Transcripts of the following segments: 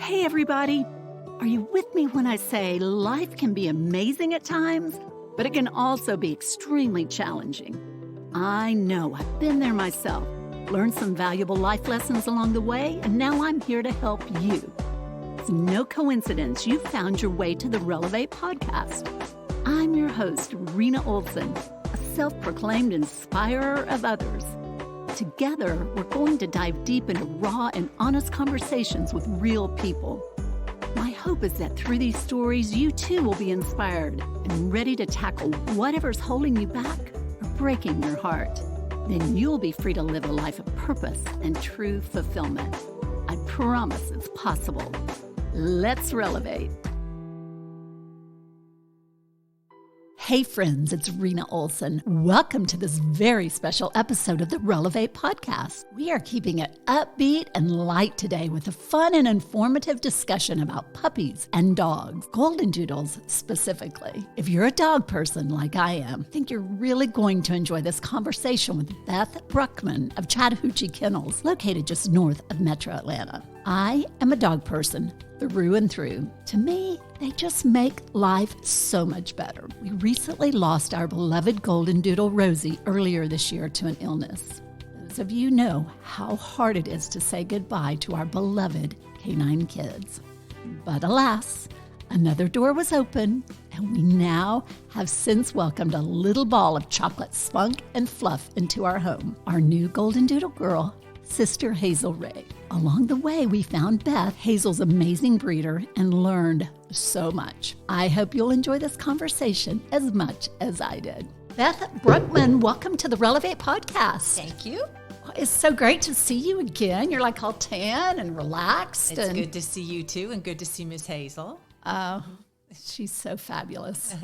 Hey, everybody. Are you with me when I say life can be amazing at times, but it can also be extremely challenging? I know, I've been there myself, learned some valuable life lessons along the way, and now I'm here to help you. It's no coincidence you found your way to the Relevate podcast. I'm your host, Rena Olson, a self-proclaimed inspirer of others. Together, we're going to dive deep into raw and honest conversations with real people. My hope is that through these stories, you too will be inspired and ready to tackle whatever's holding you back or breaking your heart. Then you'll be free to live a life of purpose and true fulfillment. I promise it's possible. Let's Relevate. Hey friends, it's Rena Olson. Welcome to this very special episode of the Relevate podcast. We are keeping it upbeat and light today with a fun and informative discussion about puppies and dogs, Goldendoodles specifically. If you're a dog person like I am, I think you're really going to enjoy this conversation with Beth Bruchmann of Chattahoochee Kennels, located just north of Metro Atlanta. I am a dog person through and through. To me, they just make life so much better. We recently lost our beloved Goldendoodle Rosie earlier this year to an illness. Those of you know how hard it is to say goodbye to our beloved canine kids. But alas, another door was open, and we now have since welcomed a little ball of chocolate spunk and fluff into our home, our new Goldendoodle girl, Sister Hazel Ray. Along the way, we found Beth, Hazel's amazing breeder, and learned so much. I hope you'll enjoy this conversation as much as I did. Beth Bruchmann, welcome to the Relevate podcast. Thank you. It's so great to see you again. You're like all tan and relaxed. It's good to see you too, and good to see Miss Hazel. Oh, she's so fabulous.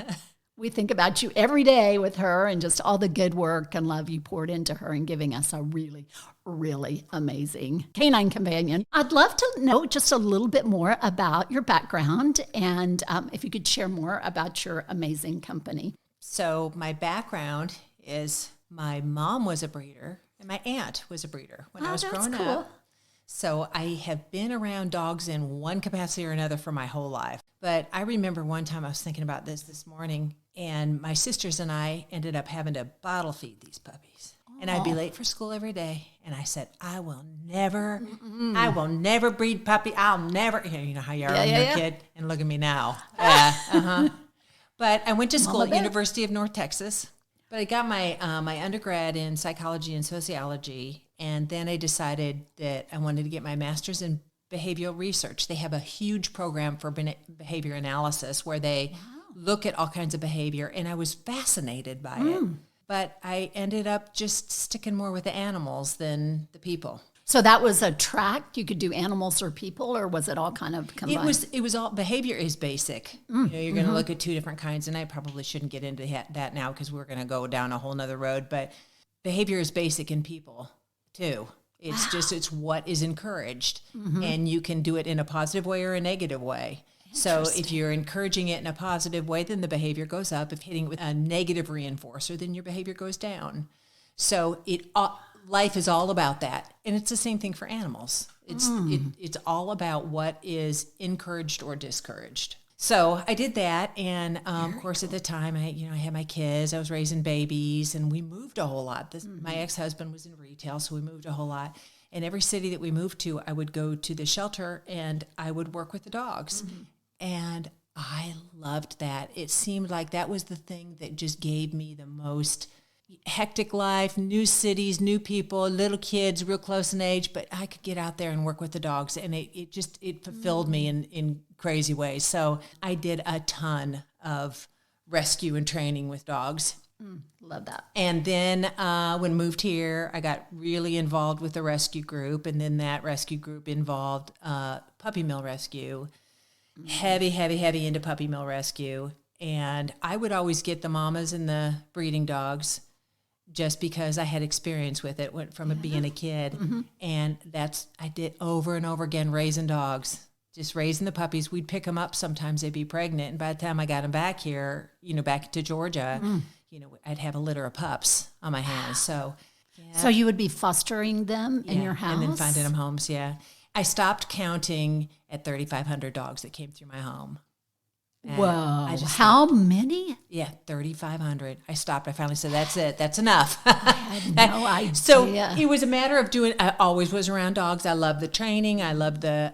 We think about you every day with her and just all the good work and love you poured into her and giving us a really, really amazing canine companion. I'd love to know just a little bit more about your background and if you could share more about your amazing company. So my background is my mom was a breeder and my aunt was a breeder when I was growing up. So I have been around dogs in one capacity or another for my whole life. But I remember one time I was thinking about this morning, and my sisters and I ended up having to bottle feed these puppies. Aww. And I'd be late for school every day. And I said, I will never breed puppy. I'll never, you know how you are when you're a kid. And look at me now. But I went to school at University of North Texas. But I got my my undergrad in psychology and sociology. And then I decided that I wanted to get my master's in behavioral research. They have a huge program for behavior analysis where they look at all kinds of behavior, and I was fascinated by it. But I ended up just sticking more with the animals than the people. So that was a track? You could do animals or people, or was it all kind of combined? It was all, behavior is basic. You know, you're going to look at two different kinds, and I probably shouldn't get into that now because we're going to go down a whole nother road. But behavior is basic in people too. It's just, it's what is encouraged, and you can do it in a positive way or a negative way. So if you're encouraging it in a positive way, then the behavior goes up. If hitting it with a negative reinforcer, then your behavior goes down. So life is all about that. And it's the same thing for animals. It's all about what is encouraged or discouraged. So I did that, and of course at the time I had my kids. I was raising babies, and we moved a whole lot. My ex-husband was in retail, so we moved a whole lot. And every city that we moved to, I would go to the shelter and I would work with the dogs. And I loved that. It seemed like that was the thing that just gave me the most hectic life, new cities, new people, little kids, real close in age, but I could get out there and work with the dogs, and it fulfilled me in crazy ways. So I did a ton of rescue and training with dogs. Love that. And then when I moved here, I got really involved with the rescue group, and then that rescue group involved puppy mill rescue, heavy into puppy mill rescue. And I would always get the mamas and the breeding dogs just because I had experience with it from being a kid. And I did over and over again, raising dogs, just raising the puppies. We'd pick them up. Sometimes they'd be pregnant. And by the time I got them back here, back to Georgia, I'd have a litter of pups on my hands. So you would be fostering them in your house? And then finding them homes. Yeah. I stopped counting at 3,500 dogs that came through my home. And Whoa. How many? Yeah, 3,500. I stopped. I finally said, that's it. That's enough. I had no idea. So it was a matter of I always was around dogs. I love the training. I love the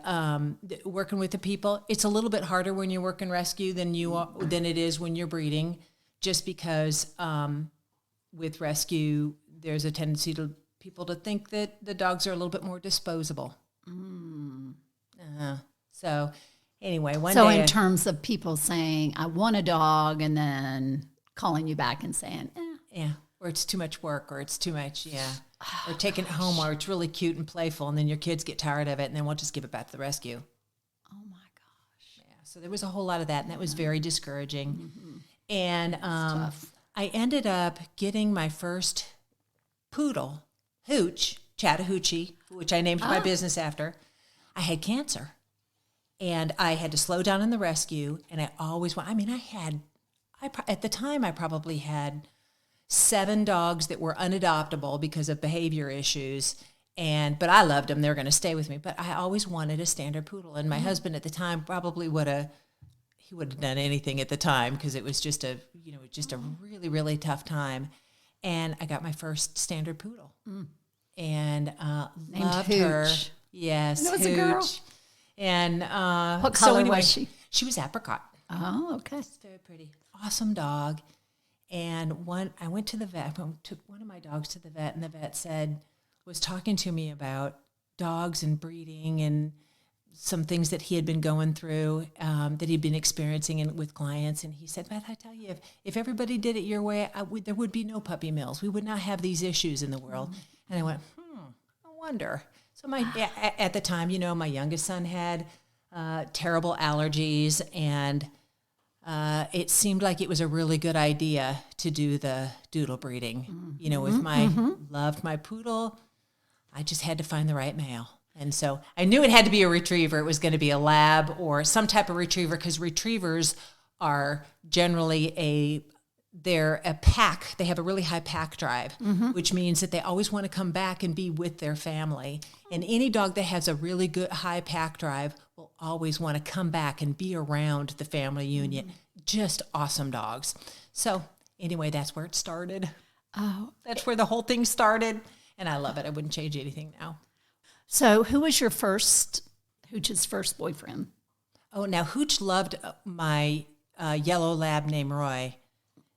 working with the people. It's a little bit harder when you're working rescue than it is when you're breeding, just because with rescue, there's a tendency to people to think that the dogs are a little bit more disposable. So anyway, one day. In terms of people saying, I want a dog, and then calling you back and saying, yeah, or it's too much work, or it's too much, or taking it home, or it's really cute and playful, and then your kids get tired of it, and then we'll just give it back to the rescue. Oh my gosh. Yeah, so there was a whole lot of that, and that was very discouraging. And I ended up getting my first poodle, Hooch, Chattahoochee, which I named my business after. I had cancer. And I had to slow down in the rescue, and I always at the time, I probably had 7 dogs that were unadoptable because of behavior issues, but I loved them. They were going to stay with me, but I always wanted a standard poodle, and my husband at the time probably would have done anything at the time because it was just a really, really tough time. And I got my first standard poodle, and loved Hooch. her. Yes, and it was Hooch. a girl. And what color was she? She was apricot. Oh, okay. It's very pretty. Awesome dog. And I went to the vet. I took one of my dogs to the vet, and the vet was talking to me about dogs and breeding and some things that he had been going through, that he'd been experiencing with clients. And he said, Beth, I tell you, if everybody did it your way, there would be no puppy mills. We would not have these issues in the world. And I went, I wonder. So at the time, my youngest son had terrible allergies, and it seemed like it was a really good idea to do the doodle breeding. Loved my poodle. I just had to find the right male. And so I knew it had to be a retriever. It was going to be a lab or some type of retriever, because retrievers are generally they're a pack. They have a really high pack drive, which means that they always want to come back and be with their family. And any dog that has a really good high pack drive will always want to come back and be around the family union. Just awesome dogs. So anyway, that's where it started. Oh, that's where the whole thing started. And I love it. I wouldn't change anything now. So who was Hooch's first boyfriend? Oh, now Hooch loved my yellow lab named Roy,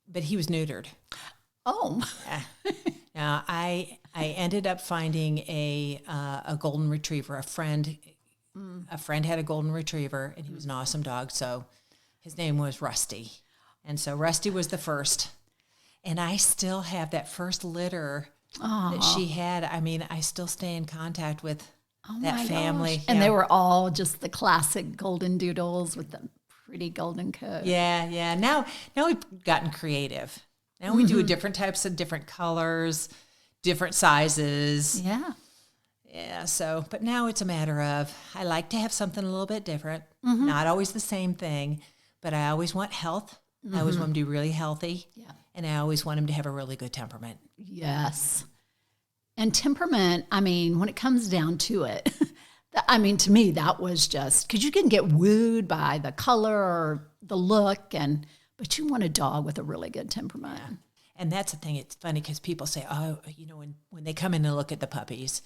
but he was neutered. Oh. Now I ended up finding a golden retriever. A friend had a golden retriever, and he was an awesome dog. So his name was Rusty, and so Rusty was the first. And I still have that first litter that she had. I mean, I still stay in contact with that family. And they were all just the classic Goldendoodles with the pretty golden coat. Yeah. Now we've gotten creative. Now we do different types of different colors, different sizes. Yeah. Yeah. So, but now it's a matter of, I like to have something a little bit different. Not always the same thing, but I always want health. I always want them to be really healthy. Yeah. And I always want them to have a really good temperament. Yes. And temperament, I mean, when it comes down to it, to me, that was just, because you can get wooed by the color or the look, but you want a dog with a really good temperament. Yeah. And that's the thing. It's funny because people say, when they come in and look at the puppies.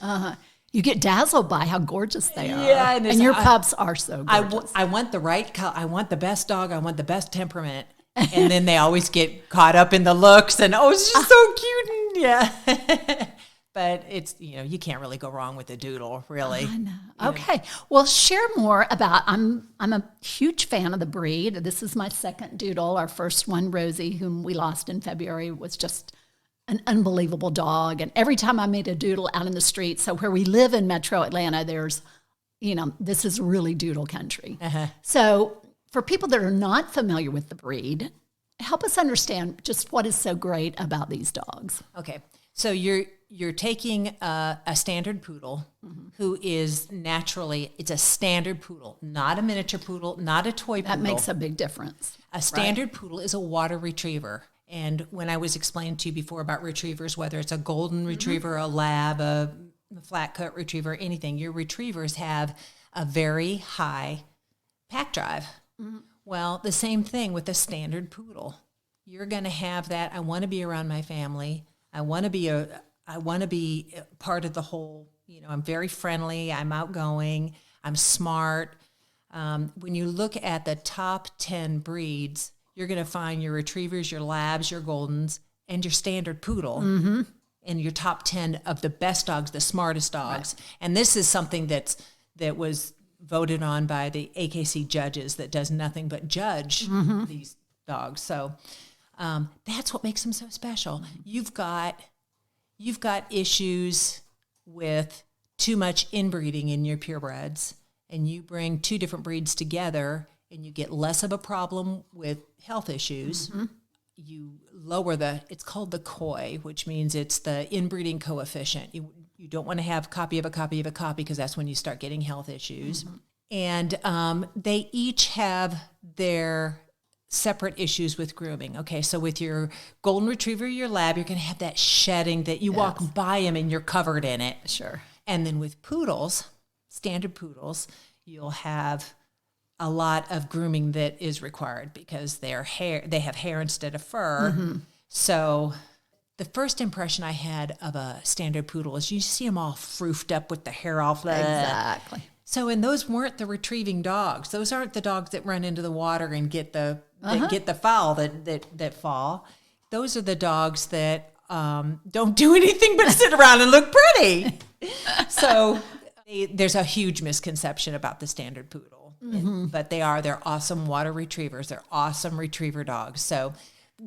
You get dazzled by how gorgeous they are. Yeah. And your pups are so gorgeous. I want the right color. I want the best dog. I want the best temperament. And then they always get caught up in the looks and, it's just so cute. And yeah. But it's, you can't really go wrong with a doodle, really. I know. Okay. Well, share more about, I'm a huge fan of the breed. This is my second doodle. Our first one, Rosie, whom we lost in February, was just an unbelievable dog. And every time I meet a doodle out in the street, so where we live in Metro Atlanta, there's, this is really doodle country. So for people that are not familiar with the breed, help us understand just what is so great about these dogs. Okay. So you're taking a standard poodle who is naturally, it's a standard poodle, not a miniature poodle, not a toy poodle. That makes a big difference. A standard poodle is a water retriever. And when I was explaining to you before about retrievers, whether it's a golden retriever, a lab, a a flat coat retriever, anything, your retrievers have a very high pack drive. Mm-hmm. Well, the same thing with a standard poodle. You're going to have that. I want to be around my family. I want to be part of the whole, I'm very friendly. I'm outgoing. I'm smart. When you look at the top 10 breeds, you're going to find your retrievers, your labs, your goldens, and your standard poodle. Mm-hmm. And your top 10 of the best dogs, the smartest dogs. Right. And this is something that was voted on by the AKC judges that does nothing but judge these dogs. So that's what makes them so special. You've got issues with too much inbreeding in your purebreds, and you bring two different breeds together, and you get less of a problem with health issues. Mm-hmm. You lower it's called the COI, which means it's the inbreeding coefficient. You don't want to have copy of a copy of a copy, because that's when you start getting health issues. Mm-hmm. And they each have their separate issues with grooming. Okay, so with your golden retriever, your lab, you're going to have that shedding that you walk by them and you're covered in it. Sure. And then with poodles, standard poodles, you'll have a lot of grooming that is required because they have hair instead of fur. Mm-hmm. So the first impression I had of a standard poodle is you see them all froofed up with the hair off. Exactly. So, and those weren't the retrieving dogs. Those aren't the dogs that run into the water and get the fowl that fall. Those are the dogs that don't do anything but sit around and look pretty. So there's a huge misconception about the standard poodle. Mm-hmm. But they're awesome water retrievers. They're awesome retriever dogs. So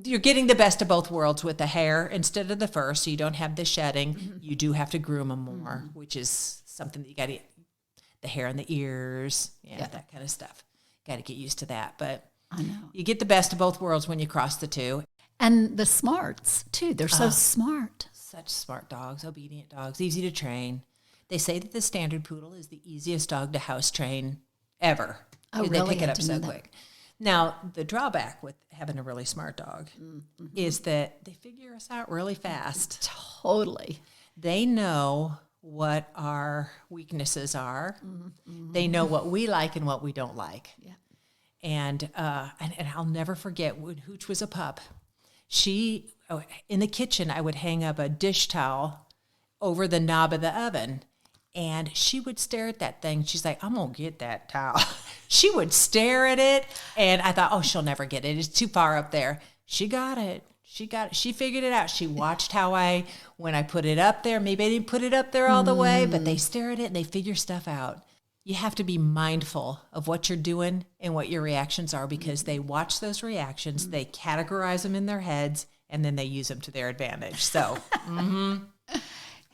you're getting the best of both worlds with the hair instead of the fur, so you don't have the shedding. Mm-hmm. You do have to groom them more, which is something that you got to, the hair on the ears, that kind of stuff. Got to get used to that. But I know. You get the best of both worlds when you cross the two. And the smarts, too. They're so smart. Such smart dogs, obedient dogs, easy to train. They say that the standard poodle is the easiest dog to house train ever. Oh, they really? pick it up so quick. Now, the drawback with having a really smart dog is that they figure us out really fast. Totally. They know what our weaknesses are. Mm-hmm. They know what we like and what we don't like. Yeah. And I'll never forget when Hooch was a pup. In the kitchen, I would hang up a dish towel over the knob of the oven, and she would stare at that thing. She's like, I'm going to get that towel. She would stare at it, and I thought, oh, she'll never get it. It's too far up there. She got it. She figured it out. She watched when I put it up there, maybe I didn't put it up there all the way, but they stare at it and they figure stuff out. You have to be mindful of what you're doing and what your reactions are, because they watch those reactions, they categorize them in their heads, and then they use them to their advantage. So,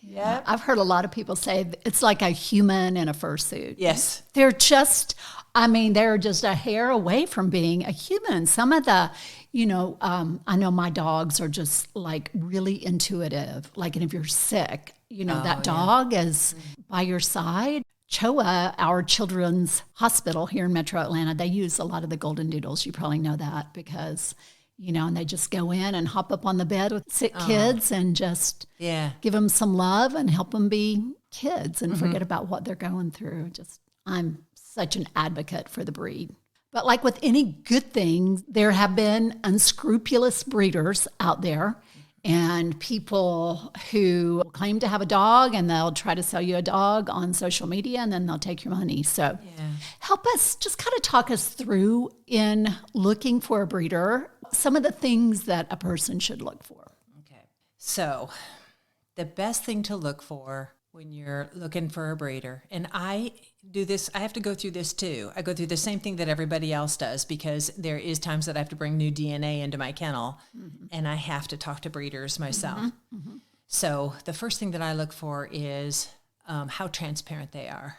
yeah, I've heard a lot of people say it's like a human in a fursuit. Yes. They're just a hair away from being a human. Some of the, I know my dogs are just like really intuitive. Like, and if you're sick, that dog is by your side. CHOA, our children's hospital here in Metro Atlanta, they use a lot of the Goldendoodles. You probably know that because, and they just go in and hop up on the bed with sick kids and just give them some love and help them be kids and forget about what they're going through. I'm such an advocate for the breed. But like with any good thing, there have been unscrupulous breeders out there and people who claim to have a dog, and they'll try to sell you a dog on social media, and then they'll take your money. So help us, just kind of talk us through in looking for a breeder, some of the things that a person should look for. Okay. So the best thing to look for when you're looking for a breeder, and I do this, I have to go through this too. I go through the same thing that everybody else does, because there is times that I have to bring new DNA into my kennel, and I have to talk to breeders myself. So the first thing that I look for is how transparent they are.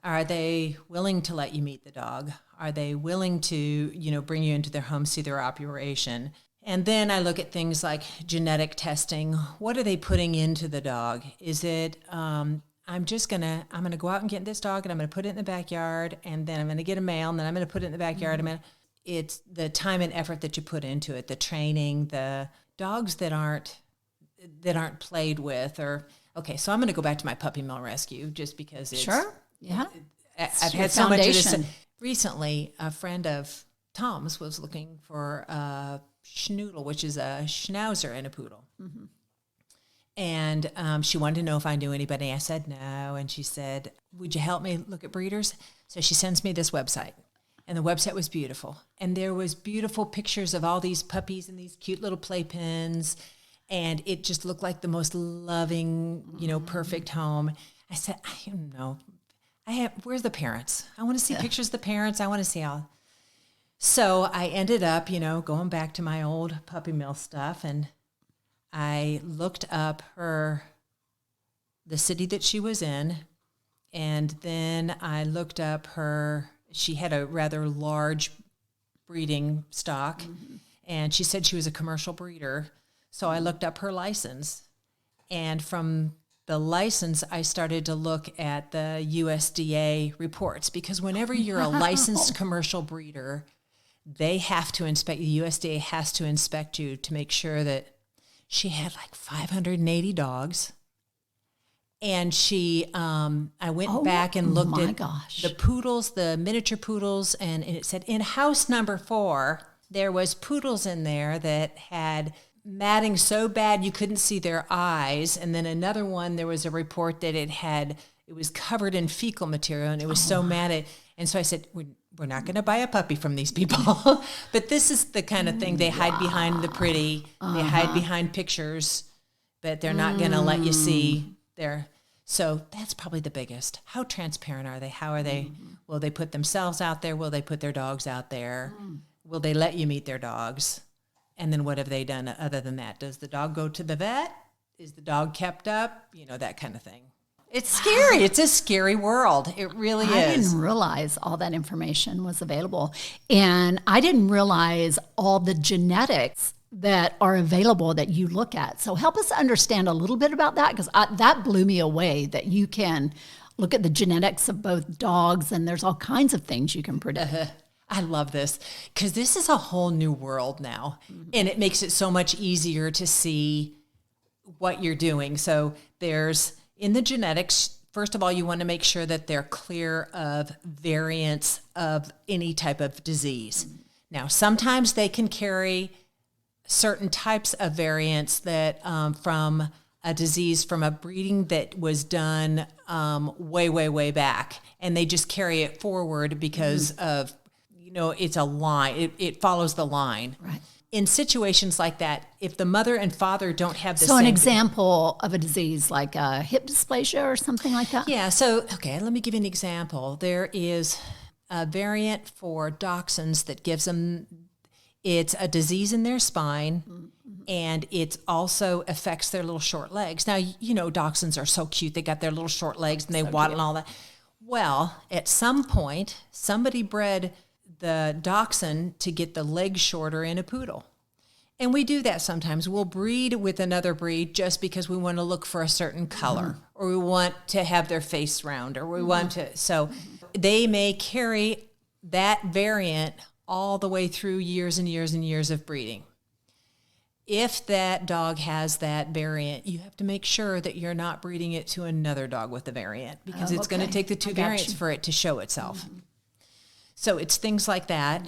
Are they willing to let you meet the dog? Are they willing to, bring you into their home, see their operation? And then I look at things like genetic testing. What are they putting into the dog? Is it, I'm going to go out and get this dog, and I'm going to put it in the backyard, and then I'm going to get a male, and then I'm going to put it in the backyard. It's the time and effort that you put into it, the training, the dogs that aren't played with, or Okay, so I'm going to go back to my puppy mill rescue just because it's... Sure, yeah. I've had so much of this. Recently, a friend of Tom's was looking for a schnoodle, which is a schnauzer and a poodle. Mm-hmm. And she wanted to know if I knew anybody. I said no. And she said, would you help me look at breeders? So she sends me this website. And the website was beautiful. And there was beautiful pictures of all these puppies and these cute little playpens. And it just looked like the most loving, perfect home. I said, I don't know. Where's the parents? I want to see pictures of the parents. I want to see all. So I ended up, going back to my old puppy mill stuff, and I looked up the city that she was in, and then I looked up she had a rather large breeding stock, and she said she was a commercial breeder. So I looked up her license, and from the license, I started to look at the USDA reports, because whenever you're a licensed commercial breeder, they have to inspect, the USDA has to inspect you to make sure that she had like 580 dogs. And I went back and looked at the poodles, the miniature poodles, and it said in house number 4, there was poodles in there that had matting so bad you couldn't see their eyes. And then another one, there was a report that it was covered in fecal material, and it was so matted. And so I said, we're not going to buy a puppy from these people. But this is the kind of thing they hide behind the pretty. They hide behind pictures, but they're not going to let you see their. So that's probably the biggest. How transparent are they? How are they? Will they put themselves out there? Will they put their dogs out there? Will they let you meet their dogs? And then what have they done other than that? Does the dog go to the vet? Is the dog kept up? That kind of thing. It's scary. It's a scary world. It really is. I didn't realize all that information was available. And I didn't realize all the genetics that are available that you look at. So help us understand a little bit about that, because that blew me away, that you can look at the genetics of both dogs, and there's all kinds of things you can predict. I love this, because this is a whole new world now, and it makes it so much easier to see what you're doing. So in the genetics, first of all, you want to make sure that they're clear of variants of any type of disease. Now, sometimes they can carry certain types of variants that from a disease from a breeding that was done way, way, way back, and they just carry it forward because of, it's a line. It follows the line. Right. In situations like that, if the mother and father don't have the same... So an example of a disease like hip dysplasia or something like that? Yeah, so, okay, let me give you an example. There is a variant for dachshunds that gives them... It's a disease in their spine, and it also affects their little short legs. Now, dachshunds are so cute. They got their little short legs, and they waddle and all that. Well, at some point, somebody bred the dachshund to get the legs shorter in a poodle. And we do that sometimes. We'll breed with another breed just because we want to look for a certain color, or we want to have their face round, or we want to... So they may carry that variant all the way through years and years and years of breeding. If that dog has that variant, you have to make sure that you're not breeding it to another dog with the variant, because it's going to take the two variants for it to show itself. So it's things like that.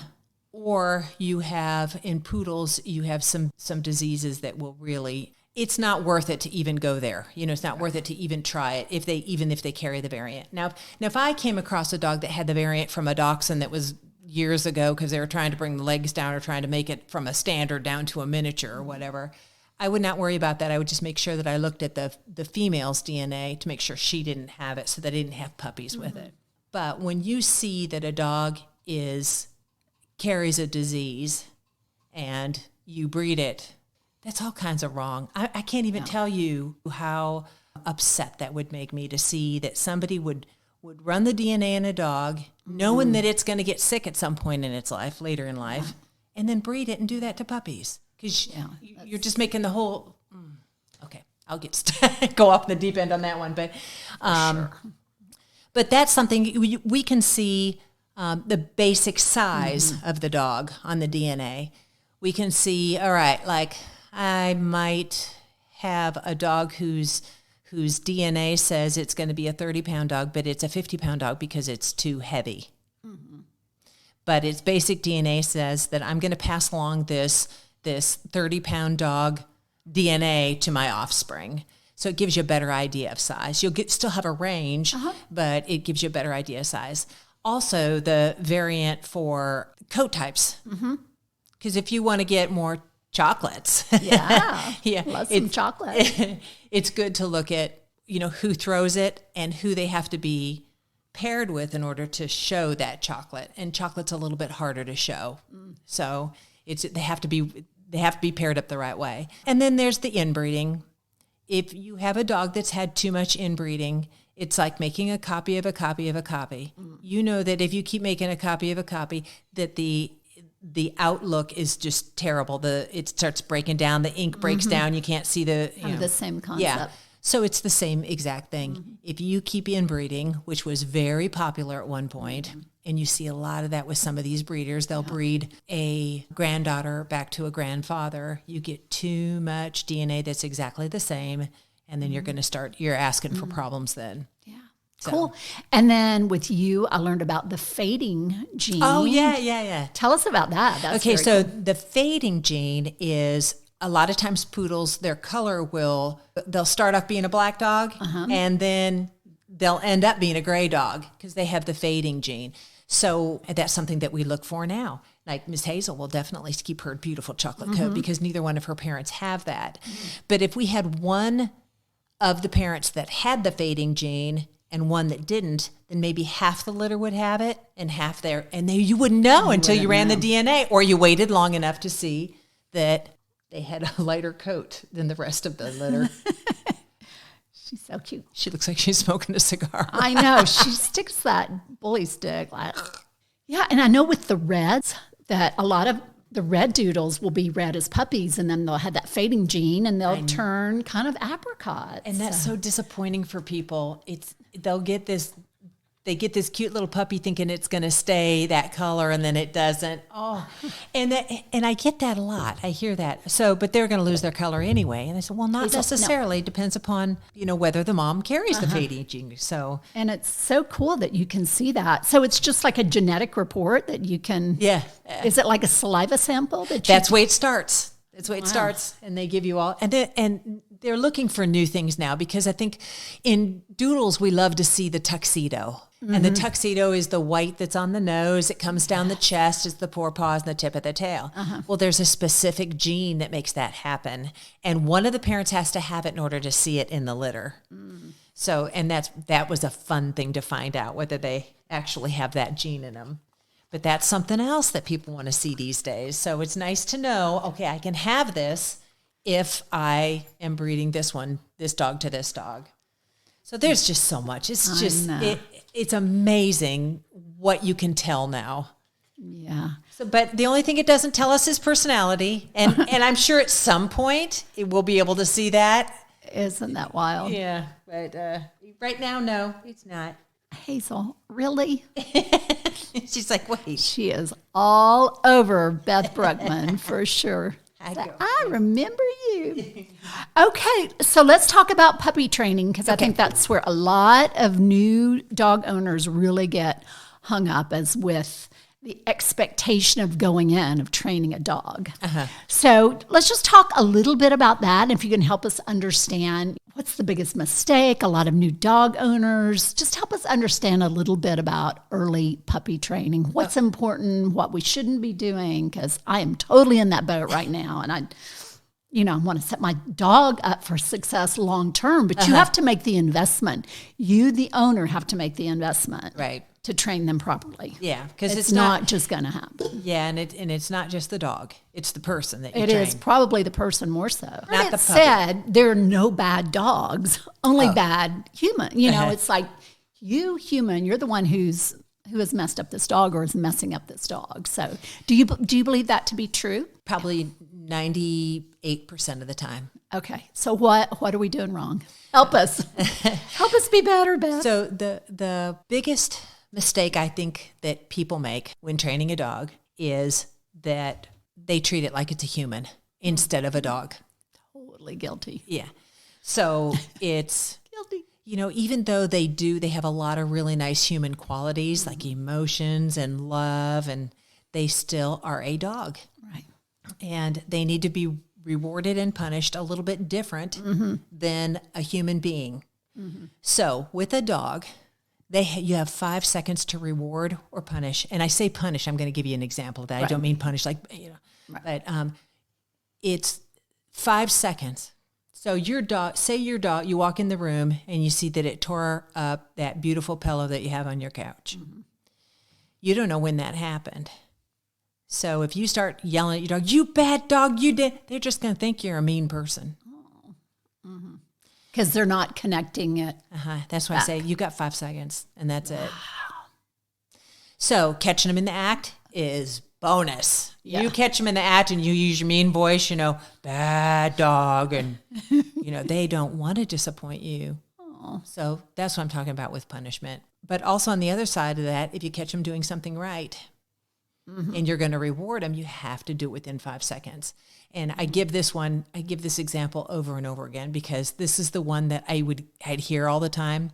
Or you have, in poodles, you have some diseases that will really, it's not worth it to even go there. It's not worth it to even try it if they carry the variant. Now, if I came across a dog that had the variant from a dachshund that was years ago because they were trying to bring the legs down or trying to make it from a standard down to a miniature or whatever, I would not worry about that. I would just make sure that I looked at the female's DNA to make sure she didn't have it, so that I didn't have puppies with it. But when you see that a dog carries a disease and you breed it, that's all kinds of wrong. I can't even tell you how upset that would make me to see that somebody would run the DNA in a dog, knowing that it's going to get sick at some point in its life, later in life, and then breed it and do that to puppies. Because you're just making the whole... Okay, I'll go off the deep end on that one. But but that's something we can see, the basic size of the dog on the DNA. We can see, all right, like I might have a dog whose whose DNA says it's going to be a 30-pound dog, but it's a 50-pound dog because it's too heavy. Mm-hmm. But its basic DNA says that I'm going to pass along this 30-pound dog DNA to my offspring. So it gives you a better idea of size. You'll still have a range, but it gives you a better idea of size. Also, the variant for coat types. Because if you want to get more chocolates. Love some chocolate. It's good to look at, who throws it and who they have to be paired with in order to show that chocolate. And chocolate's a little bit harder to show. So they have to be paired up the right way. And then there's the inbreeding. If you have a dog that's had too much inbreeding, it's like making a copy of a copy of a copy. You know that if you keep making a copy of a copy, that the outlook is just terrible. It starts breaking down. The ink breaks down. You can't see the same concept. Yeah. So it's the same exact thing. If you keep inbreeding, which was very popular at one point, and you see a lot of that with some of these breeders, they'll breed a granddaughter back to a grandfather. You get too much DNA that's exactly the same, and then you're asking for problems then. Yeah. So. Cool. And then with you, I learned about the fading gene. Oh, yeah. Tell us about that. That's okay, so cool. The fading gene is a lot of times poodles, their color they'll start off being a black dog, and then they'll end up being a gray dog because they have the fading gene. So that's something that we look for now. Like Miss Hazel will definitely keep her beautiful chocolate coat because neither one of her parents have that. But if we had one of the parents that had the fading gene and one that didn't, then maybe half the litter would have it and half there. And then you wouldn't know until you ran the DNA or you waited long enough to see that they had a lighter coat than the rest of the litter. She's so cute. She looks like she's smoking a cigar. I know. She sticks that bully stick. Yeah, and I know with the reds that a lot of the red doodles will be red as puppies, and then they'll have that fading gene, and they'll turn kind of apricot. And that's so disappointing for people. They get this cute little puppy thinking it's going to stay that color, and then it doesn't. Oh, and I get that a lot. I hear that. So, but they're going to lose their color anyway. And I said, well, not necessarily. No. Depends upon whether the mom carries the fading gene. So, and it's so cool that you can see that. So it's just like a genetic report that you can. Yeah. Is it like a saliva sample That's the way it starts. That's the way it starts, and they give you all. And they're looking for new things now because I think in doodles we love to see the tuxedo. And the tuxedo is the white that's on the nose. It comes down the chest. It's the forepaws and the tip of the tail. Well, there's a specific gene that makes that happen. And one of the parents has to have it in order to see it in the litter. So, and that was a fun thing to find out, whether they actually have that gene in them. But that's something else that people want to see these days. So it's nice to know, okay, I can have this if I am breeding this dog to this dog. So there's just so much. It's just, it's amazing what you can tell now. Yeah. So, but the only thing it doesn't tell us is personality. And I'm sure at some point we'll be able to see that. Isn't that wild? Yeah. But right now, no, it's not. Hazel, really? She's like, wait. She is all over Beth Bruchmann for sure. I remember you. Okay, so let's talk about puppy training because I think that's where a lot of new dog owners really get hung up, as with the expectation of going in, of training a dog. So let's just talk a little bit about that. And if you can help us understand what's the biggest mistake, a lot of new dog owners, just help us understand a little bit about early puppy training. What's important, what we shouldn't be doing, because I am totally in that boat right now. And I want to set my dog up for success long term, but you have to make the investment. You, the owner, have to make the investment. Right. To train them properly. Yeah, because it's not just going to happen. Yeah, and it's not just the dog; it's the person that you train. It is probably the person more so. Not the puppy. Said there are no bad dogs, only bad human. It's like you, human, you're the one who has messed up this dog or is messing up this dog. So, do you believe that to be true? Probably 98% of the time. Okay, so what are we doing wrong? Help us. Help us be better, Beth. So the biggest mistake I think that people make when training a dog is that they treat it like it's a human instead of a dog. Totally guilty. Yeah. So it's guilty. You know, even though they have a lot of really nice human qualities like emotions and love, and they still are a dog. Right. And they need to be rewarded and punished a little bit different than a human being. So with a dog, you have 5 seconds to reward or punish. And I say punish, I'm going to give you an example of that. Right. I don't mean punish like, right. But it's 5 seconds. So your dog, you walk in the room and you see that it tore up that beautiful pillow that you have on your couch. You don't know when that happened. So if you start yelling at your dog, you bad dog, you did, they're just going to think you're a mean person. Because they're not connecting it. That's why I say you got 5 seconds and that's it. So catching them in the act is bonus. Yeah. You catch them in the act and you use your mean voice, bad dog. And, they don't want to disappoint you. Aww. So that's what I'm talking about with punishment. But also on the other side of that, if you catch them doing something right and you're going to reward them, you have to do it within 5 seconds. And I give this example over and over again because this is the one that I'd hear all the time.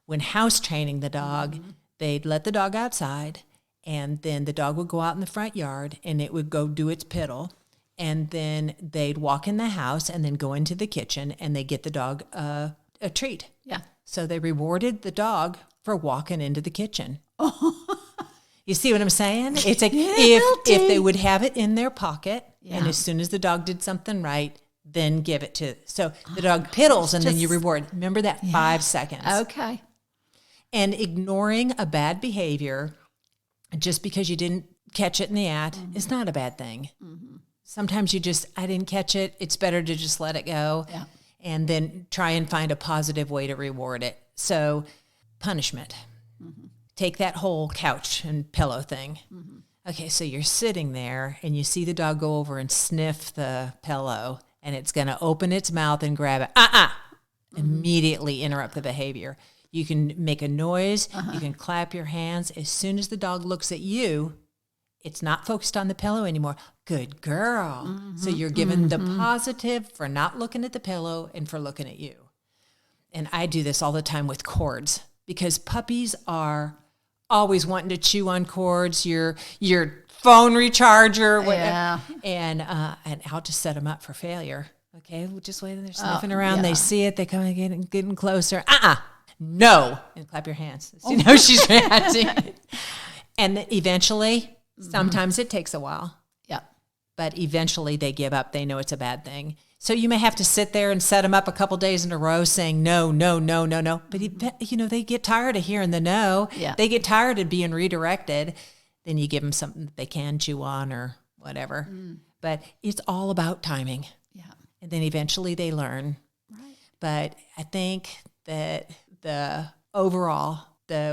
When house training the dog, they'd let the dog outside, and then the dog would go out in the front yard and it would go do its piddle. And then they'd walk in the house and then go into the kitchen and they get the dog a treat. Yeah. So they rewarded the dog for walking into the kitchen. You see what I'm saying? It's like if they would have it in their pocket, and as soon as the dog did something right, then give it to. So the dog piddles and then you reward. Remember that 5 seconds. Okay. And ignoring a bad behavior just because you didn't catch it in the act is not a bad thing. Sometimes I didn't catch it. It's better to just let it go and then try and find a positive way to reward it. So punishment. Take that whole couch and pillow thing. Okay, so you're sitting there and you see the dog go over and sniff the pillow and it's going to open its mouth and grab it. Immediately interrupt the behavior. You can make a noise. You can clap your hands. As soon as the dog looks at you, it's not focused on the pillow anymore. Good girl. So you're given the positive for not looking at the pillow and for looking at you. And I do this all the time with cords because puppies are always wanting to chew on cords, your phone recharger, whatever. And I'll just set them up for failure. Okay, we'll just wait. They're sniffing around. They see it. They come and getting closer. No. And clap your hands. So you know she's reacting. And eventually, sometimes it takes a while. Yeah. But eventually they give up. They know it's a bad thing. So you may have to sit there and set them up a couple days in a row saying no, no, no, no, no. But, they get tired of hearing the no. Yeah. They get tired of being redirected. Then you give them something that they can chew on or whatever. But it's all about timing. Yeah. And then eventually they learn. Right. But I think that the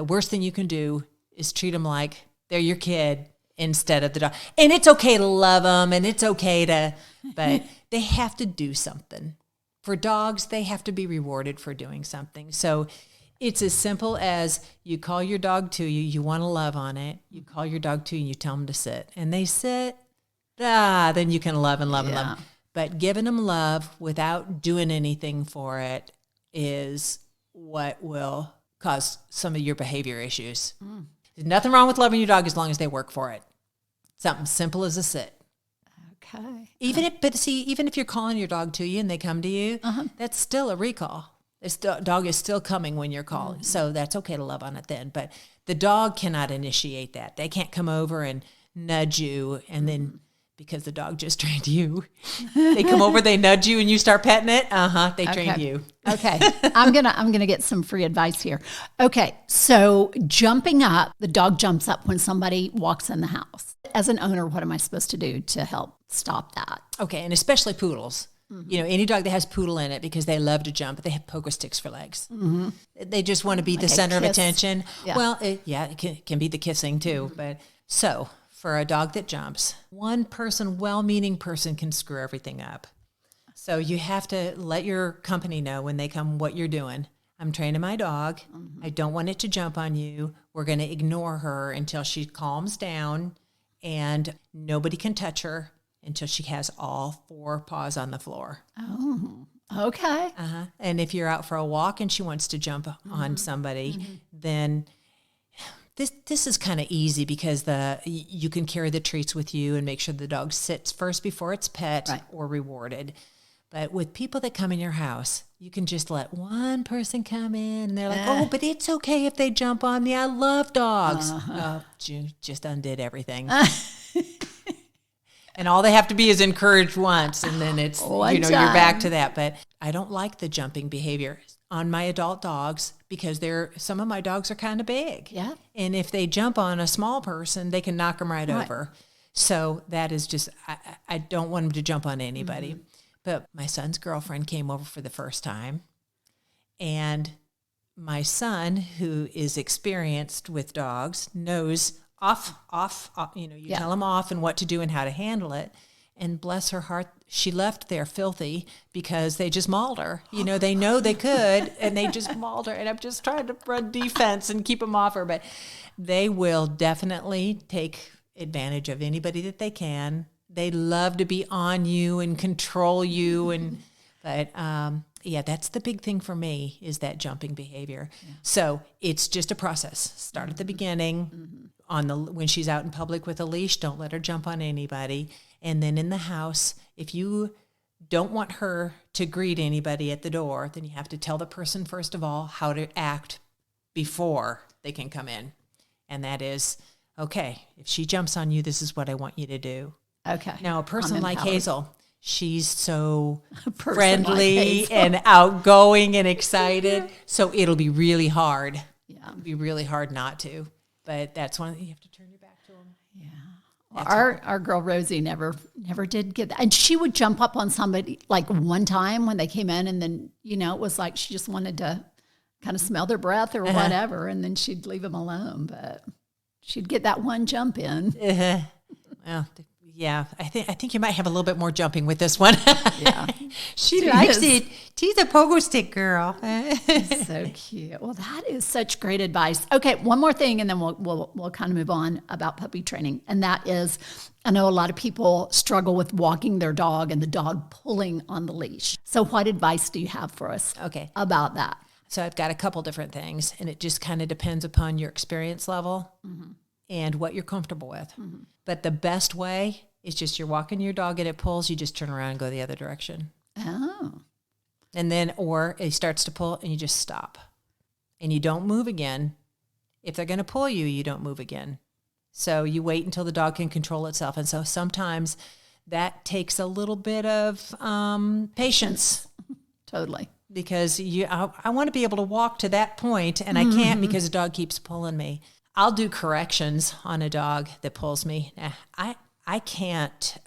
worst thing you can do is treat them like they're your kid instead of the dog. And it's okay to love them and it's okay to, but they have to do something. For dogs, they have to be rewarded for doing something. So it's as simple as you call your dog to you, you want to love on it. You call your dog to you and you tell them to sit. And they sit, then you can love and love and love. But giving them love without doing anything for it is what will cause some of your behavior issues. There's nothing wrong with loving your dog as long as they work for it. Something simple as a sit. Okay. Even if you're calling your dog to you and they come to you, that's still a recall. This dog is still coming when you're calling. So that's okay to love on it then. But the dog cannot initiate that. They can't come over and nudge you and then because the dog just trained you. They come over, they nudge you, and you start petting it. They trained you. Okay, I'm gonna get some free advice here. Okay, so jumping up, the dog jumps up when somebody walks in the house. As an owner, what am I supposed to do to help stop that? Okay, and especially poodles. Any dog that has poodle in it because they love to jump, but they have poker sticks for legs. They just want to be the center of attention. Yeah. Well, it can be the kissing too. But so for a dog that jumps, one person, well-meaning person can screw everything up. So you have to let your company know when they come what you're doing. I'm training my dog. I don't want it to jump on you. We're going to ignore her until she calms down, and nobody can touch her until she has all 4 paws on the floor. Okay. And if you're out for a walk and she wants to jump on somebody, then this is kind of easy because you can carry the treats with you and make sure the dog sits first before it's pet or rewarded. But with people that come in your house, you can just let one person come in and they're like, oh, but it's okay if they jump on me. I love dogs. Oh, you just undid everything. And all they have to be is encouraged once, and then it's, you're back to that. But I don't like the jumping behavior on my adult dogs because some of my dogs are kind of big. Yeah. And if they jump on a small person, they can knock them right over. So that is just, I don't want them to jump on anybody. But my son's girlfriend came over for the first time, and my son, who is experienced with dogs, knows off, tell him off and what to do and how to handle it. And bless her heart, she left there filthy because they just mauled her. They know they could, and they just mauled her. And I'm just trying to run defense and keep them off her. But they will definitely take advantage of anybody that they can. They love to be on you and control you. But that's the big thing for me is that jumping behavior. Yeah. So it's just a process. Start at the beginning. When she's out in public with a leash, don't let her jump on anybody. And then in the house, if you don't want her to greet anybody at the door, then you have to tell the person, first of all, how to act before they can come in. And that is, okay, if she jumps on you, this is what I want you to do. Okay. Now, a person like Hazel, she's so friendly and outgoing and excited. So it'll be really hard. Yeah. It'll be really hard not to. But that's one you have to turn your back to them. Yeah. Well, our girl Rosie never did get that. And she would jump up on somebody like one time when they came in, and then, it was like she just wanted to kind of smell their breath or whatever, and then she'd leave them alone. But she'd get that one jump in. Well, yeah, I think you might have a little bit more jumping with this one. Yeah. She likes it. She's a pogo stick girl. So cute. Well, that is such great advice. Okay, one more thing, and then we'll kind of move on about puppy training. And that is, I know a lot of people struggle with walking their dog and the dog pulling on the leash. So what advice do you have for us about that? So I've got a couple different things, and it just kind of depends upon your experience level and what you're comfortable with. But the best way is just you're walking your dog and it pulls, you just turn around and go the other direction. Oh. And then, or it starts to pull and you just stop. And you don't move again. If they're going to pull you, you don't move again. So you wait until the dog can control itself. And so sometimes that takes a little bit of patience. Totally. Because I want to be able to walk to that point, and I can't because the dog keeps pulling me. I'll do corrections on a dog that pulls me. I can't,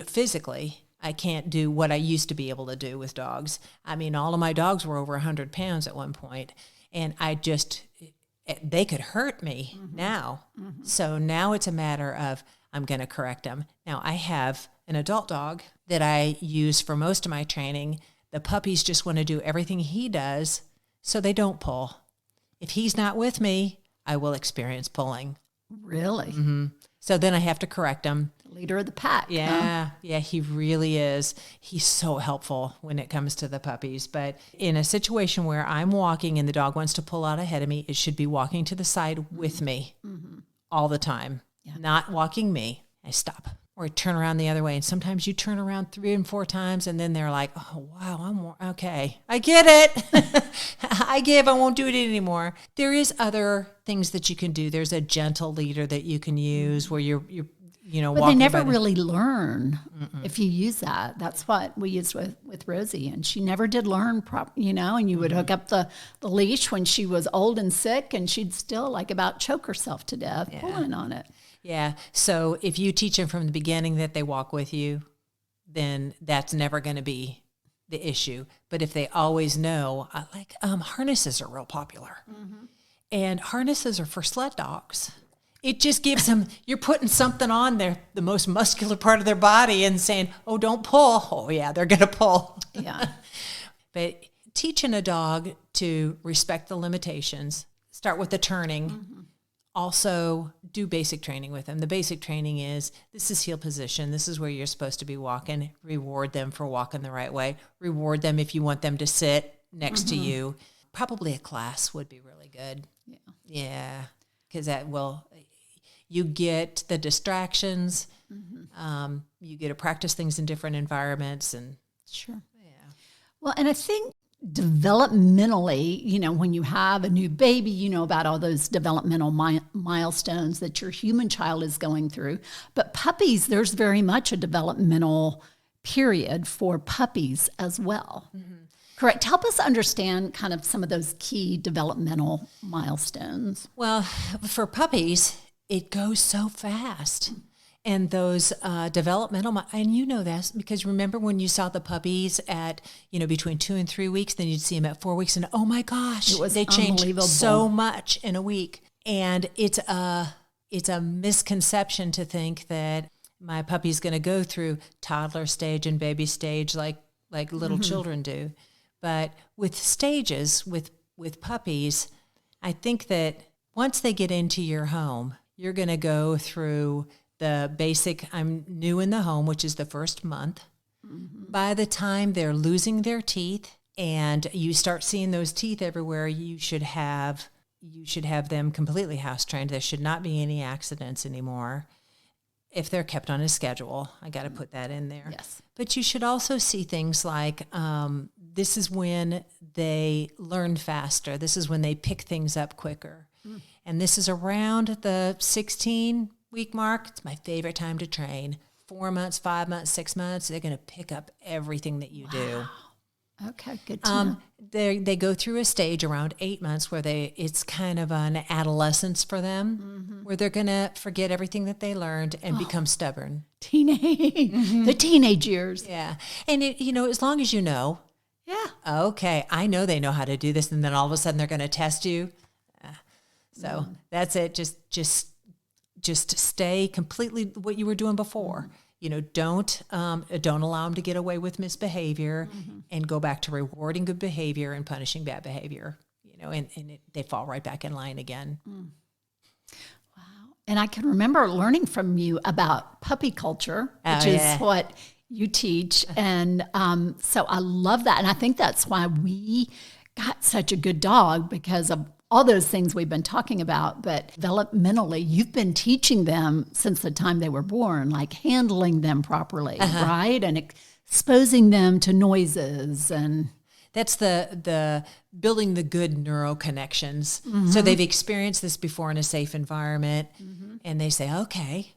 physically, I can't do what I used to be able to do with dogs. I mean, all of my dogs were over 100 pounds at one point, and they could hurt me now. So now it's a matter of I'm going to correct them. Now, I have an adult dog that I use for most of my training. The puppies just want to do everything he does, so they don't pull. If he's not with me, I will experience pulling. Really? Mm-hmm. So then I have to correct him. Leader of the pack. Yeah, yeah, he really is. He's so helpful when it comes to the puppies. But in a situation where I'm walking and the dog wants to pull out ahead of me, it should be walking to the side with me all the time, not walking me. I stop. Or I turn around the other way. And sometimes you turn around 3 and 4 times, and then they're like, oh, wow, okay. I get it. I won't do it anymore. There is other things that you can do. There's a gentle leader that you can use where you're but walking. They never really learn if you use that. That's what we used with Rosie, and she never did learn, and you would hook up the leash when she was old and sick, and she'd still about choke herself to death pulling on it. Yeah. So if you teach them from the beginning that they walk with you, then that's never going to be the issue. But if they always know, harnesses are real popular. And harnesses are for sled dogs. It just gives them, you're putting something on there, the most muscular part of their body, and saying, oh, don't pull. Oh, yeah, they're going to pull. Yeah. But teaching a dog to respect the limitations, start with the turning. also do basic training with them. The basic training is, this is heel position. This is where you're supposed to be walking. Reward them for walking the right way. Reward them if you want them to sit next to you. Probably a class would be really good. Yeah. Yeah. Because that will, you get the distractions. You get to practice things in different environments. And Sure. yeah. Well, and I think developmentally, when you have a new baby, you know about all those developmental milestones that your human child is going through. But puppies, there's very much a developmental period for puppies as well. Correct. Help us understand kind of some of those key developmental milestones. Well, for puppies, it goes so fast. And those developmental, and you know this because remember when you saw the puppies at, between 2 and 3 weeks, then you'd see them at 4 weeks, and oh my gosh, they changed so much in a week. And it's a misconception to think that my puppy's going to go through toddler stage and baby stage like little children do. But with stages, with puppies, I think that once they get into your home, you're going to go through the basic, I'm new in the home, which is the first month. By the time they're losing their teeth and you start seeing those teeth everywhere, you should have them completely house trained. There should not be any accidents anymore. If they're kept on a schedule, I got to put that in there. Yes. But you should also see things like this is when they learn faster. This is when they pick things up quicker. And this is around the 16-week mark. It's my favorite time to train. 4 months, 5 months, 6 months, they're going to pick up everything that you do. Okay, good to know. They go through a stage around 8 months where it's kind of an adolescence for them, where they're going to forget everything that they learned and become stubborn. Teenage, the teenage years. Yeah. And, as long as you know, okay, I know they know how to do this, and then all of a sudden they're going to test you. So that's it. Just stay completely what you were doing before. Don't allow them to get away with misbehavior, and go back to rewarding good behavior and punishing bad behavior. They fall right back in line again. Wow. And I can remember learning from you about puppy culture, which is what you teach. And so I love that. And I think that's why we got such a good dog, because of all those things we've been talking about. But developmentally, you've been teaching them since the time they were born, like handling them properly, right? And exposing them to noises. And that's the building the good neural connections. So they've experienced this before in a safe environment, and they say, okay,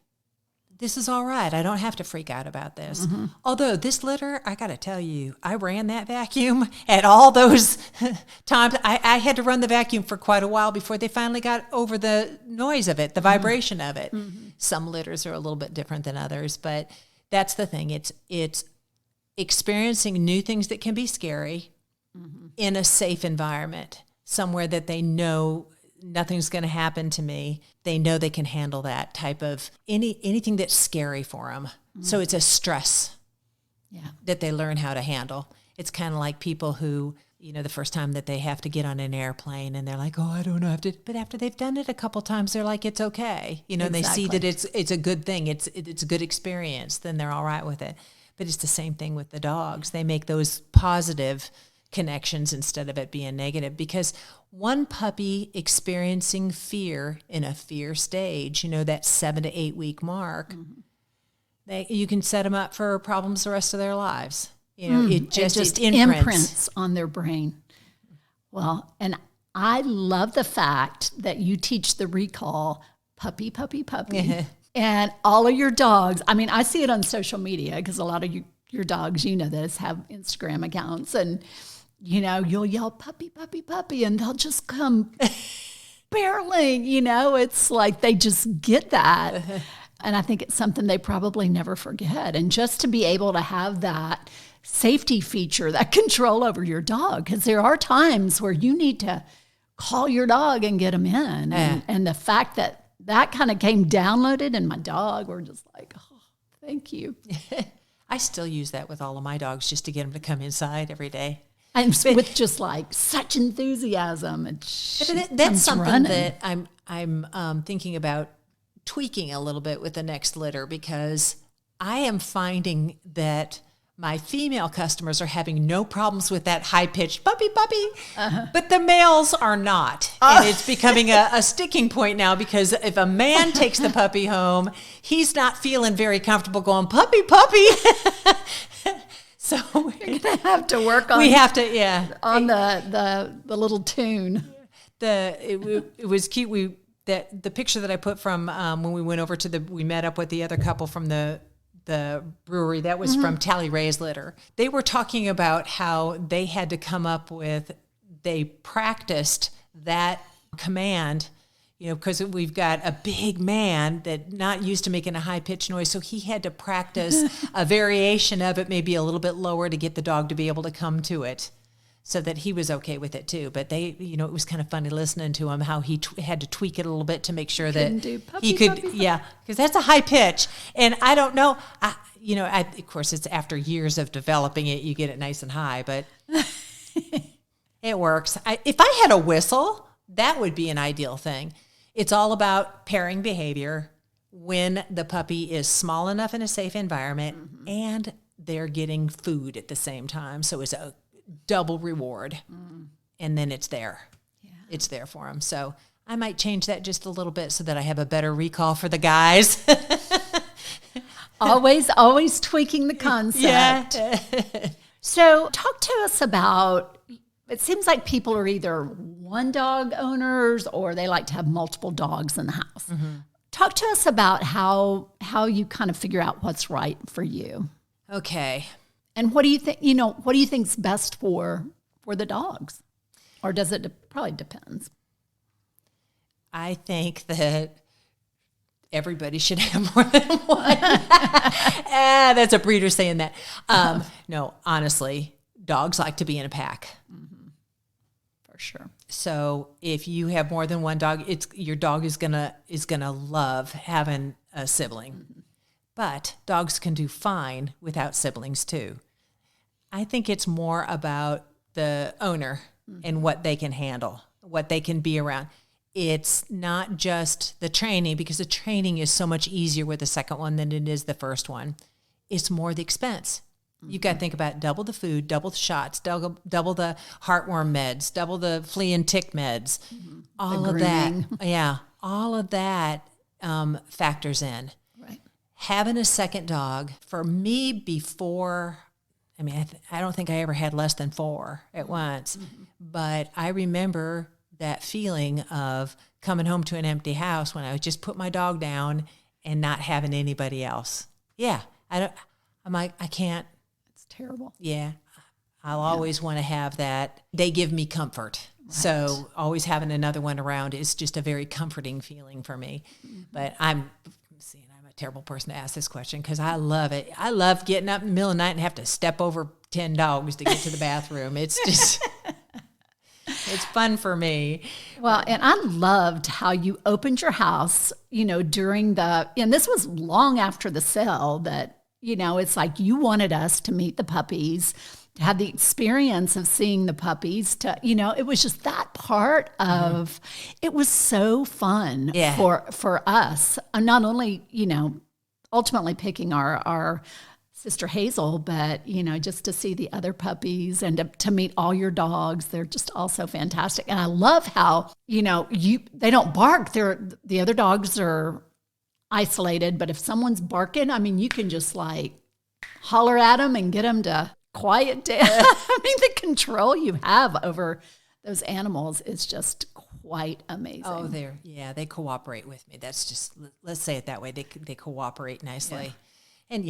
this is all right. I don't have to freak out about this. Although this litter, I got to tell you, I ran that vacuum at all those times. I had to run the vacuum for quite a while before they finally got over the noise of it, the vibration of it. Some litters are a little bit different than others, but that's the thing. It's experiencing new things that can be scary in a safe environment, somewhere that they know nothing's going to happen to me. They know they can handle that type of anything that's scary for them. So it's a stress that they learn how to handle. It's kind of like people who, the first time that they have to get on an airplane and they're like, oh, I don't know. But after they've done it a couple times, they're like, it's okay. And they see that it's a good thing. It's a good experience. Then they're all right with it. But it's the same thing with the dogs. They make those positive connections instead of it being negative, because one puppy experiencing fear in a fear stage, that 7 to 8 week mark, you can set them up for problems the rest of their lives. It just imprints on their brain. Well, and I love the fact that you teach the recall puppy, puppy, puppy. And all of your dogs, I mean, I see it on social media because a lot of your dogs, this, have Instagram accounts, and you'll yell puppy, puppy, puppy, and they'll just come barreling, it's like they just get that. And I think it's something they probably never forget. And just to be able to have that safety feature, that control over your dog, because there are times where you need to call your dog and get them in. And the fact that kind of came downloaded, and my dog were just like, oh, thank you. I still use that with all of my dogs, just to get them to come inside every day. And with just like such enthusiasm. That's something that I'm thinking about tweaking a little bit with the next litter, because I am finding that my female customers are having no problems with that high-pitched puppy, but the males are not. And it's becoming a sticking point now, because if a man takes the puppy home, he's not feeling very comfortable going, puppy. So you're going to have to work on the little tune. It was cute. The picture that I put from when we went over we met up with the other couple from the brewery, that was from Tally Ray's litter. They were talking about how they had to come up with, they practiced that command, because we've got a big man that not used to making a high-pitched noise, so he had to practice a variation of it, maybe a little bit lower, to get the dog to be able to come to it, so that he was okay with it too. But they, it was kind of funny listening to him, how he had to tweak it a little bit to make sure that he could, because that's a high pitch. And I don't know, of course it's after years of developing it, you get it nice and high, but it works. If I had a whistle, that would be an ideal thing. It's all about pairing behavior when the puppy is small enough in a safe environment and they're getting food at the same time. So it's a double reward, and then it's there. Yeah. It's there for them. So I might change that just a little bit so that I have a better recall for the guys. always tweaking the concept. Yeah. So talk to us about, it seems like people are either one dog owners or they like to have multiple dogs in the house. Talk to us about how you kind of figure out what's right for you. Okay. And what do you think, what do you think's best for the dogs? Or does it probably depends? I think that everybody should have more than one. That's a breeder saying that. No, honestly, dogs like to be in a pack. For sure. So if you have more than one dog, your dog is gonna love having a sibling. But dogs can do fine without siblings too. I think it's more about the owner and what they can handle, what they can be around. It's not just the training, because the training is so much easier with the second one than it is the first one. It's more the expense. You've got to think about double the food, double the shots, double the heartworm meds, double the flea and tick meds. All of that. Yeah. All of that factors in. Right. Having a second dog, for me before, I don't think I ever had less than 4 at once, but I remember that feeling of coming home to an empty house when I would just put my dog down and not having anybody else. Yeah. I'm like, I can't. It's terrible. Yeah. I'll always want to have that. They give me comfort. Right. So always having another one around is just a very comforting feeling for me. But I'm a terrible person to ask this question, because I love it. I love getting up in the middle of the night and have to step over 10 dogs to get to the bathroom. It's just, it's fun for me. Well, and I loved how you opened your house, during and this was long after the sale, that, it's like you wanted us to meet the puppies, to have the experience of seeing the puppies, it was just that part of, it was so fun for us. Not only, ultimately picking our sister Hazel, but, just to see the other puppies and to meet all your dogs. They're just all so fantastic. And I love how, they don't bark. The other dogs are isolated, but if someone's barking, you can just holler at them and get them to quiet down. The control you have over those animals is just quite amazing. Oh, they cooperate with me. That's just, let's say it that way. They cooperate nicely. Yeah. And,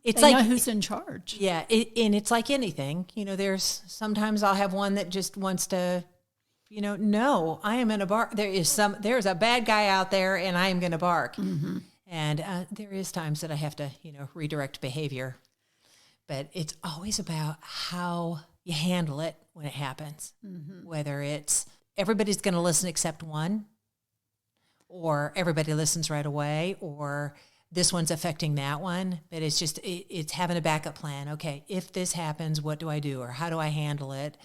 it's they know who's in charge. Yeah. And it's like anything, there's sometimes I'll have one that just wants to, no, I am in a bark. There's a bad guy out there and I am going to bark. And there is times that I have to, redirect behavior. But it's always about how you handle it when it happens. Whether it's everybody's going to listen except one, or everybody listens right away, or this one's affecting that one. But it's just, it's having a backup plan. Okay, if this happens, what do I do? Or how do I handle it?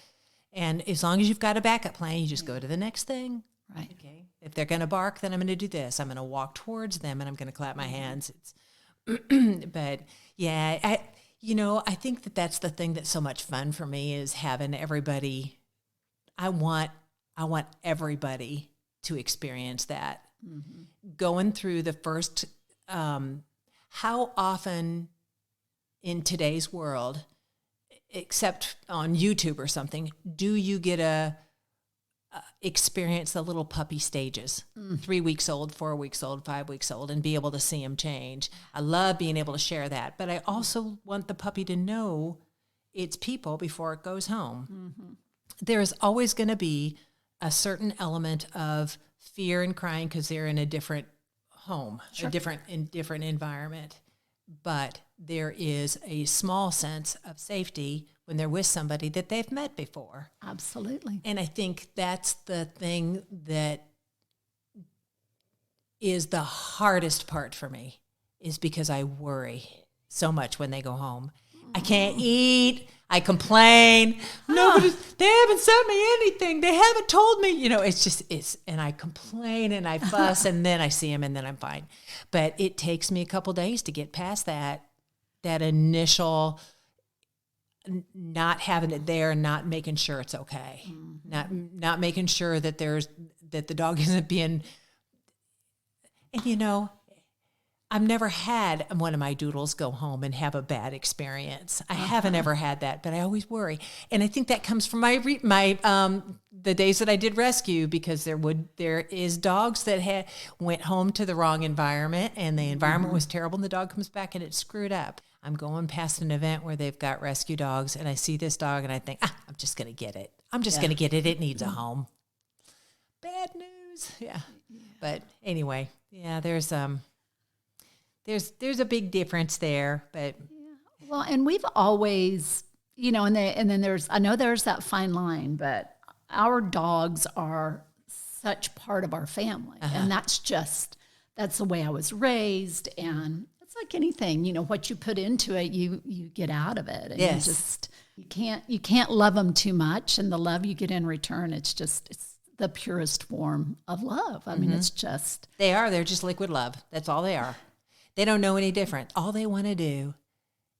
And as long as you've got a backup plan, you just go to the next thing. Right. Okay. If they're going to bark, then I'm going to do this. I'm going to walk towards them and I'm going to clap my hands. But yeah, I think that's the thing that's so much fun for me is having everybody. I want everybody to experience that. Going through the first, how often in today's world, except on YouTube or something, do you get a experience the little puppy stages, 3 weeks old, 4 weeks old, 5 weeks old, and be able to see them change. I love being able to share that, but I also want the puppy to know its people before it goes home. There's always going to be a certain element of fear and crying because they're in a different home, a different environment. But there is a small sense of safety when they're with somebody that they've met before. Absolutely. And I think that's the thing that is the hardest part for me, is because I worry so much when they go home. I can't eat. I complain. They haven't sent me anything. They haven't told me, and I complain and I fuss and then I see them and then I'm fine. But it takes me a couple days to get past that initial not having it there, not making sure it's okay, not making sure that that the dog isn't being, and I've never had one of my doodles go home and have a bad experience. I haven't ever had that, but I always worry. And I think that comes from the days that I did rescue, because there is dogs that went home to the wrong environment and the environment was terrible and the dog comes back and it's screwed up. I'm going past an event where they've got rescue dogs and I see this dog and I think, I'm just going to get it. I'm just going to get it. It needs a home. Bad news. Yeah. But anyway, there's a big difference there, but well, and we've always, and then I know there's that fine line, but our dogs are such part of our family, and that's the way I was raised, and it's like anything, what you put into it, you get out of it, and you can't love them too much, and the love you get in return, it's the purest form of love. I mean, they're just liquid love. That's all they are. They don't know any different. All they want to do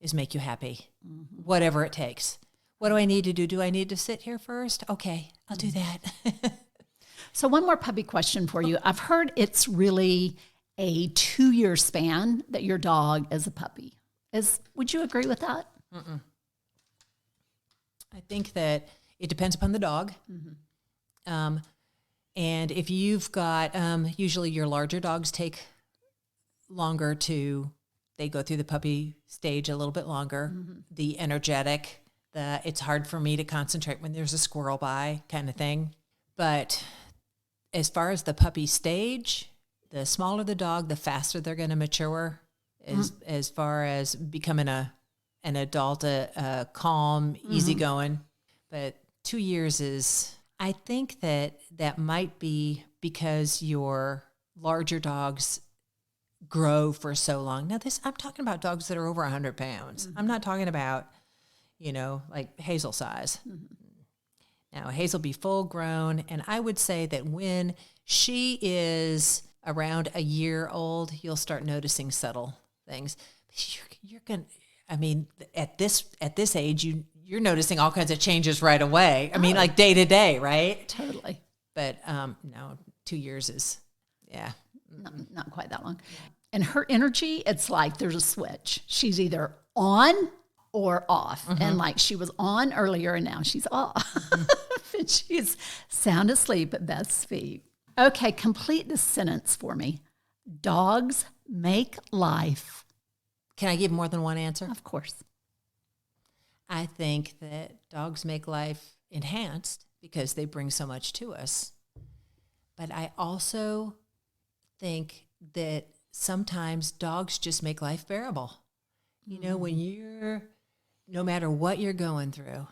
is make you happy, whatever it takes. What do I need to do? Do I need to sit here first? Okay, I'll do that. So one more puppy question for you. I've heard it's really a 2-year span that your dog is a puppy. Would you agree with that? Mm-mm. I think that it depends upon the dog. And if you've got, usually your larger dogs take longer they go through the puppy stage a little bit longer. The energetic, it's hard for me to concentrate when there's a squirrel by kind of thing. But as far as the puppy stage, the smaller the dog, the faster they're going to mature as far as becoming an adult, a calm, easygoing. But 2 years I think that might be because your larger dogs grow for so long. Now I'm talking about dogs that are over 100 pounds. I'm not talking about, like Hazel size. Now Hazel be full grown. And I would say that when she is around a year old, you'll start noticing subtle things. You're going to, at this age, you're noticing all kinds of changes right away. I mean, like day to day, right? Totally. But no, 2 years is, not quite that long. And her energy, it's like there's a switch. She's either on or off. And like she was on earlier and now she's off. And she's sound asleep at Beth's feet. Okay, complete this sentence for me. Dogs make life. Can I give more than one answer? Of course. I think that dogs make life enhanced because they bring so much to us. But I also think that sometimes dogs just make life bearable. When no matter what you're going through,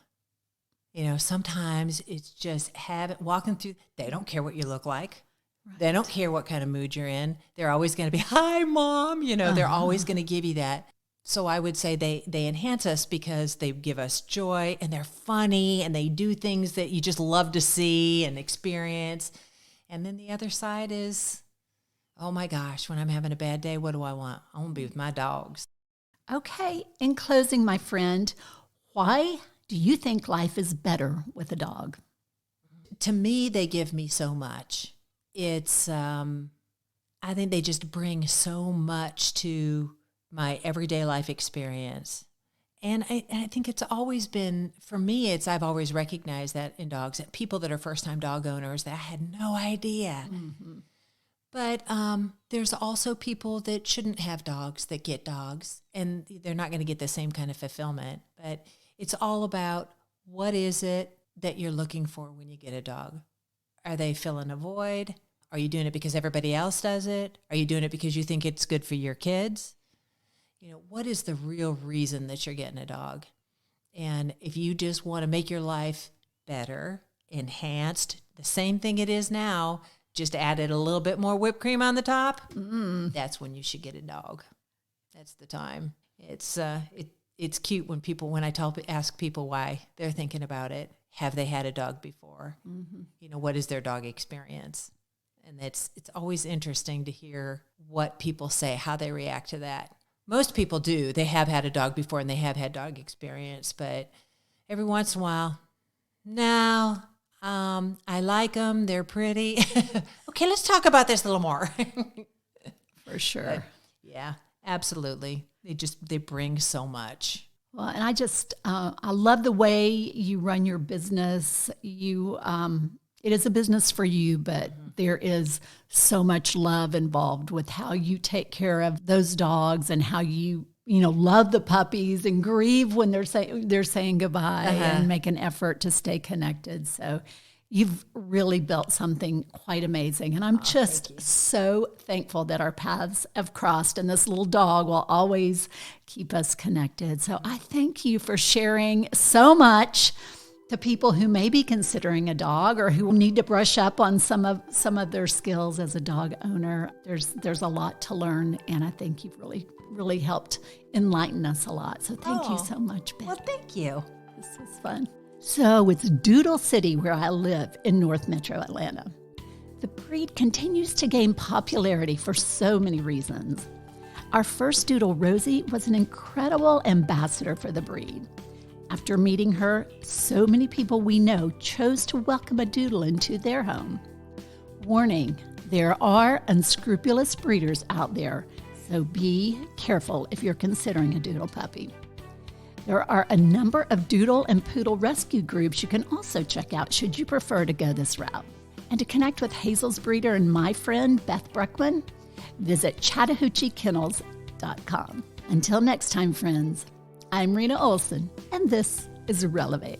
sometimes it's just walking through, they don't care what you look like. Right. They don't care what kind of mood you're in. They're always going to be, hi, Mom. They're always going to give you that. So I would say they enhance us because they give us joy and they're funny and they do things that you just love to see and experience. And then the other side is, oh my gosh, when I'm having a bad day, what do I want? I want to be with my dogs. Okay, in closing, my friend, why do you think life is better with a dog? To me, they give me so much. It's, I think they just bring so much to my everyday life experience. And I think it's always been, for me, I've always recognized that in dogs, that people that are first-time dog owners, that I had no idea. Mm-hmm. But there's also people that shouldn't have dogs that get dogs, and they're not going to get the same kind of fulfillment. But it's all about, what is it that you're looking for when you get a dog? Are they filling a void? Are you doing it because everybody else does it? Are you doing it because you think it's good for your kids? You know, what is the real reason that you're getting a dog? And if you just want to make your life better, enhanced, the same thing it is now, just added a little bit more whipped cream on the top, that's when you should get a dog. That's the time. It's cute when I ask people why they're thinking about it. Have they had a dog before? Mm-hmm. You know, what is their dog experience? And it's always interesting to hear what people say, how they react to that. Most people do. They have had a dog before and they have had dog experience, but every once in a while, no, I like them. They're pretty. Okay, let's talk about this a little more. For sure. But, yeah, absolutely. They bring so much. Well, and I love the way you run your business. It is a business for you, but there is so much love involved with how you take care of those dogs and how you love the puppies and grieve when they're saying goodbye and make an effort to stay connected. So you've really built something quite amazing. And I'm just so thankful that our paths have crossed and this little dog will always keep us connected. So I thank you for sharing so much to people who may be considering a dog or who need to brush up on some of their skills as a dog owner. There's a lot to learn, and I think you've really helped enlighten us a lot. So thank you so much, Beth. Well, thank you. This was fun. So it's Doodle City where I live in North Metro Atlanta. The breed continues to gain popularity for so many reasons. Our first Doodle, Rosie, was an incredible ambassador for the breed. After meeting her, so many people we know chose to welcome a Doodle into their home. Warning, there are unscrupulous breeders out there, so be careful if you're considering a Doodle puppy. There are a number of Doodle and Poodle rescue groups you can also check out should you prefer to go this route. And to connect with Hazel's breeder and my friend, Beth Bruchmann, visit ChattahoocheeKennels.com. Until next time, friends, I'm Rena Olson, and this is Relevate.